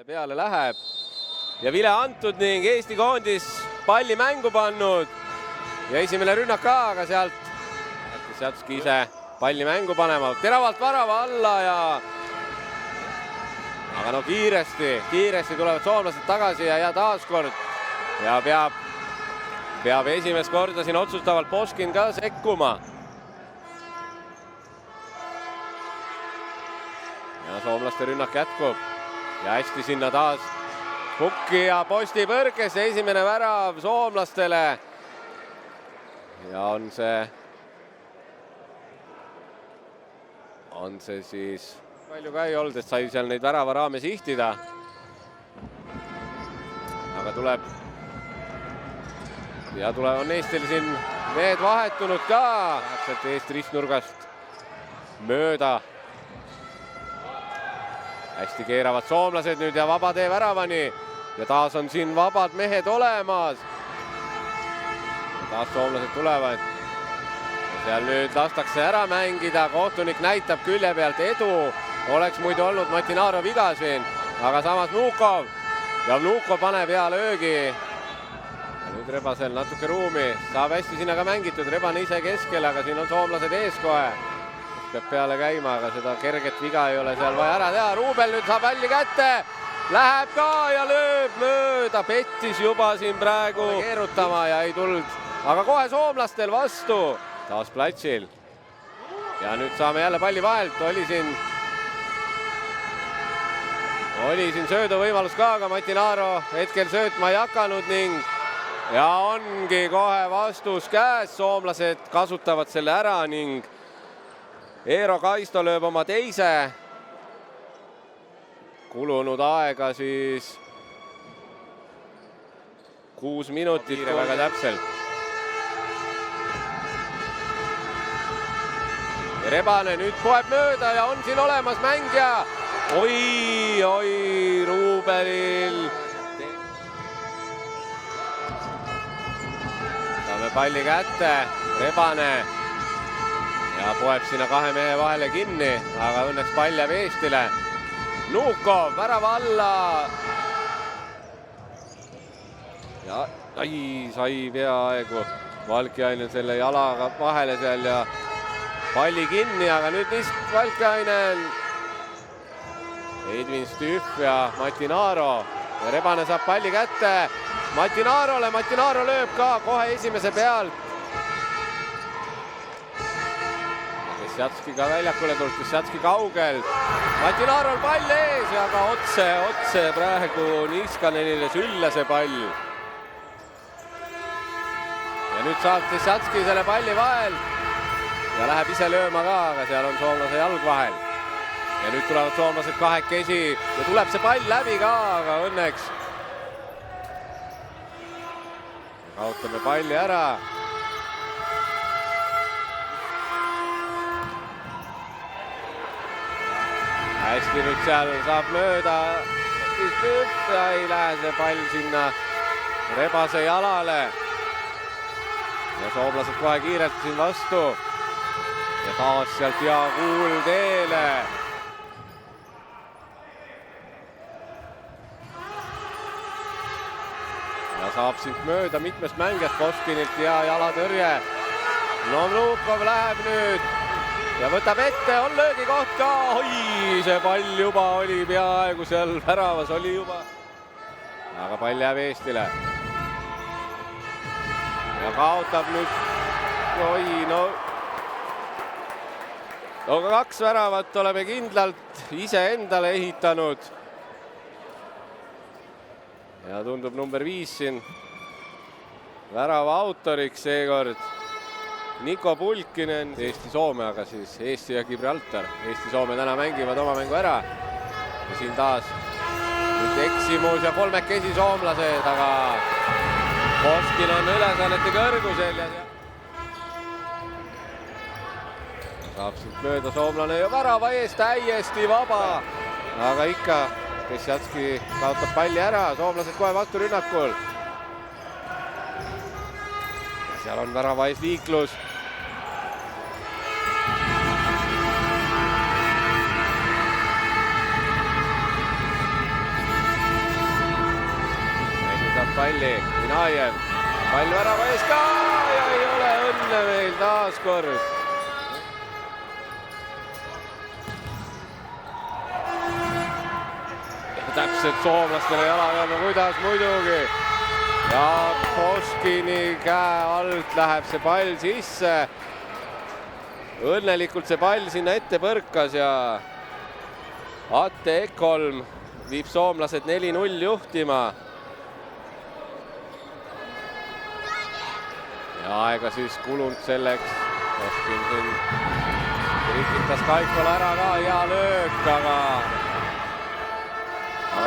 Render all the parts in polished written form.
Peale läheb ja vile antud ning Eesti koondis palli mängu pannud ja esimene rünnak ka, aga sealt Sjatski ise palli mängu panema, teravalt värava alla aga no kiiresti tulevad soomlased tagasi ja taaskord ja peab esimest korda siin otsustavalt Poskin ka sekkuma. Ja soomlaste rünnak jätkub ja hästi sinna taas Pukki ja posti põrkesse, esimene värav soomlastele. Ja on see siis palju ka ei olnud, et sai seal neid värava raames ihtida. Aga on Eestil siin mehed vahetunud ka. Sealt Eesti ristnurgast mööda. Hästi keeravad soomlased nüüd ja vaba tee väravani. Ja taas on siin vabad mehed olemas. Ja taas soomlased tulevad. Ja seal nüüd lastakse ära mängida. Kohtunik näitab külje pealt edu. Oleks muidu olnud Matinaro viga siin. Aga samas Vnukov. Ja Vnukov paneb hea löögi. Ja nüüd Rebasel natuke ruumi. Saab hästi sinna ka mängitud. Rebane ise keskel, aga siin on soomlased ees kohe. Peab peale käima, aga seda kerget viga ei ole seal vaja ära teha. Ruubel nüüd saab palli kätte. Läheb ka ja lööb mööda. Pettis juba siin praegu keerutama ja ei tulnud. Aga kohe soomlastel vastu. Taas platsil. Ja nüüd saame jälle palli vahelt. Oli siin sööduvõimalus ka, aga Matinaro hetkel söötma ei hakanud ning ja ongi kohe vastus käes. Soomlased kasutavad selle ära ning Eero Kaisto lööb oma teise. Kulunud aega siis 6 minutit väga täpselt. Rebane nüüd poeb mööda ja on siin olemas mängija. Oi, Ruubelil. Saame palli kätte, Rebane. Ja poeb sinna kahe mehe vahele kinni, aga õnneks pall jääb Eestile. Vnukov värava alla. Ja sai peaaegu Valkjainen selle jalaga vahele seal ja palli kinni, aga nüüd vist Valkjainen, Edvin Stüff ja Matinaro. Ja Rebane saab palli kätte Matinarole, Matinaro lööb ka kohe esimese pealt. Sjatski ka väljakule tulnud, Sjatski kaugel. Matinarol pall ees ja ka otse praegu Niskanenile sülle see pall. Ja nüüd saab Sjatski selle palli vahel ja läheb ise lööma ka, aga seal on soomlase jalg vahel. Ja nüüd tulevad soomlased kahekesi ja tuleb see pall läbi ka, aga õnneks kaotame palli ära. Hästi nüüd seal saab mööda ja ei lähe see pall sinna Rebase jalale. Ja soomlased kohe kiirelt siin vastu. Ja taas sealt Jaaguul teele. Ja saab siit mööda mitmest mängijast Poskinilt ja jalatõrje. No Vnukov läheb nüüd. Ja võtab ette, on löögikoht ka. Oi, see pall juba oli peaaegu seal väravas, oli juba. Aga pall jääb Eestile. Ja kaotab nüüd. Aga 2 väravat oleme kindlalt ise endale ehitanud. Ja tundub number 5 siin värava autoriks seekord. Niko Pulkinen, Eesti-Soome, aga siis Eesti ja Gibraltar. Eesti-Soome täna mängivad oma mängu ära. Ja siin taas nüüd eksimus ja kolmekesi soomlased, aga Poskin on ülesannete kõrgusel. Saab siit mööda soomlane ja värava ees täiesti vaba. Aga ikka Sjatski kaotab palli ära, soomlased kohe vastu rünnakul. Seal on värava ees liiklus. palli, Minajev, pall värava ees ka ja ei ole õnne meil taas kord. Ja täpselt soomlastele jala peal, no kuidas muidugi. Ja Koskini käe alt läheb see pall sisse. Õnnelikult see pall sinna ette põrkas ja Atte Ekholm viib soomlased 4-0 juhtima. Ja aega siis kulunud selleks. Koskin siin rikitas Kaikola ära ka, hea löök, aga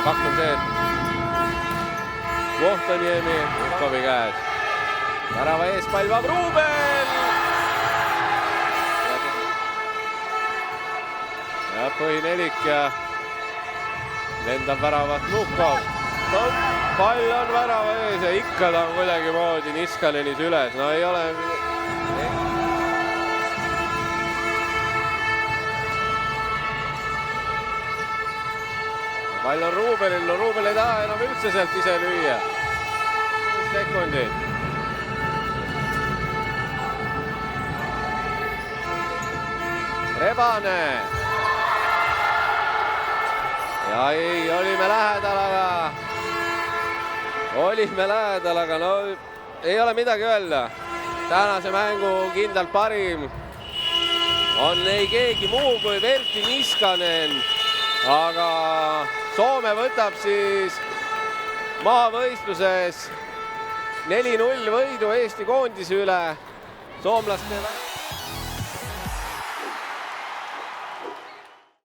fakt on see, et Vohtoniemi Urkovi käes. Värava ees pall vab Ruubel. Ja põhinelik ja lendab väravat Lukov. No, pall on värava ees ja ikka ta on kuidagi moodi Niskanenis üles. No ei ole... Pall on Ruubelil, no Ruubel ei taha enam üldse sealt ise lüüa. 6 sekundit. Rebane. Ja ei, olime lähedal, aga no ei ole midagi öelda. Tänase mängu kindlalt parim on ei keegi muu kui Verti Niskanen, aga Soome võtab siis maavõistluses 4-0 võidu Eesti koondise üle. Soomlaste